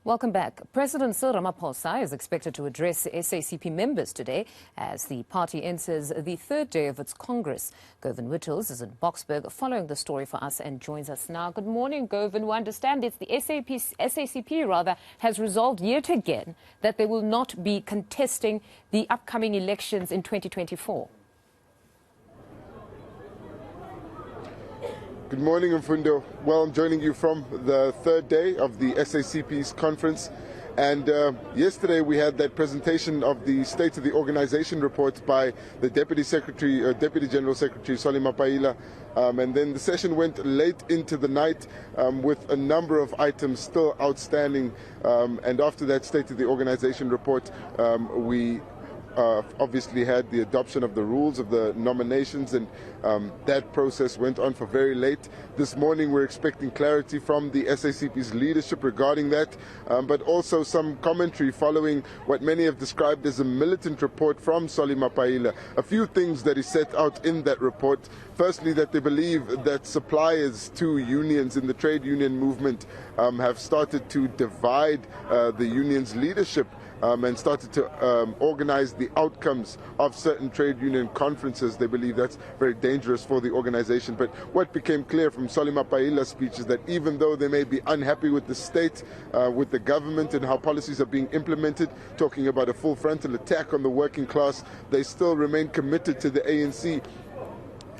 Welcome back. President Ramaphosa is expected to address SACP members today as the party enters the third day of its Congress. Govan Whittles is in Boksburg following the story for us and joins us now. Good morning, Govan. We understand it's the SACP has resolved yet again that they will not be contesting the upcoming elections in 2024. Good morning, Mfundo. Well, I'm joining you from the third day of the SACP's conference. And yesterday we had that presentation of the State of the Organization report by the Deputy General Secretary, Solly Mapaila. And then the session went late into the night with a number of items still outstanding. And after that State of the Organization report, we obviously had the adoption of the rules of the nominations, and that process went on for very late. This morning we're expecting clarity from the SACP's leadership regarding that, but also some commentary following what many have described as a militant report from Solly Mapaila. A few things that he set out in that report. Firstly, that they believe that suppliers to unions in the trade union movement have started to divide the union's leadership and started to organize the outcomes of certain trade union conferences. They believe that's very dangerous for the organization. But what became clear from Solly Mapaila's speech is that even though they may be unhappy with the state, with the government and how policies are being implemented, talking about a full frontal attack on the working class, they still remain committed to the ANC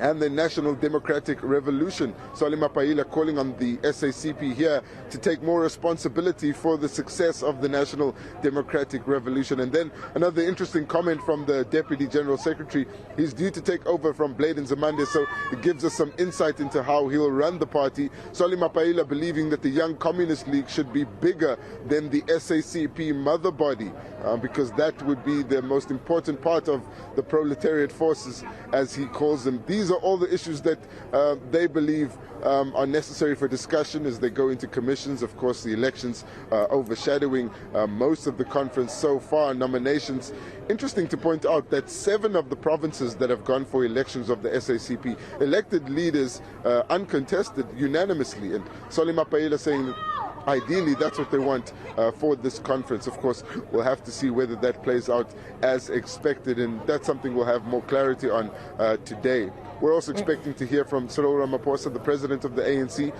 and the National Democratic Revolution. Solly Mapaila calling on the SACP here to take more responsibility for the success of the National Democratic Revolution. And then another interesting comment from the Deputy General Secretary. He's due to take over from Blade Nzimande, so it gives us some insight into how he'll run the party. Solly Mapaila believing that the Young Communist League should be bigger than the SACP mother body, because that would be the most important part of the proletariat forces, as he calls them. These are all the issues that they believe are necessary for discussion as they go into commissions. Of course, the elections overshadowing most of the conference so far. Nominations. Interesting to point out that 7 of the provinces that have gone for elections of the SACP elected leaders uncontested unanimously. And Solly Mapaila saying that ideally, that's what they want for this conference. Of course, we'll have to see whether that plays out as expected, and that's something we'll have more clarity on today. We're also expecting to hear from Cyril Ramaphosa, the president of the ANC.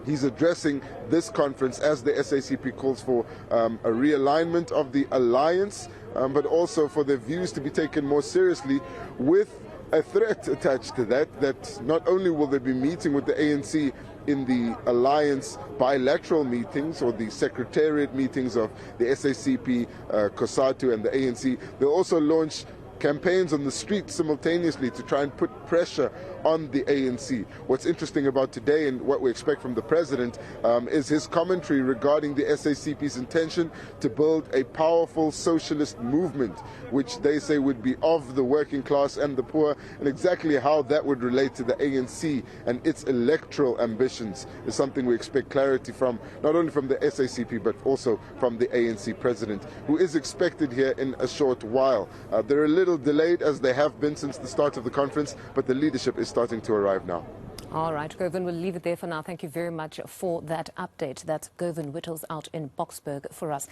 He's addressing this conference as the SACP calls for a realignment of the alliance, but also for their views to be taken more seriously, with a threat attached to that not only will they be meeting with the ANC in the alliance bilateral meetings or the secretariat meetings of the SACP, COSATU and the ANC, they'll also launch campaigns on the street simultaneously to try and put pressure on the ANC. What's interesting about today and what we expect from the president is his commentary regarding the SACP's intention to build a powerful socialist movement, which they say would be of the working class and the poor, and exactly how that would relate to the ANC and its electoral ambitions is something we expect clarity from, not only from the SACP but also from the ANC president, who is expected here in a short while. They're a little delayed, as they have been since the start of the conference, but the leadership is starting to arrive now. All right, Govan, we'll leave it there for now. Thank you very much for that update. That's Govan Whittles out in Boksburg for us.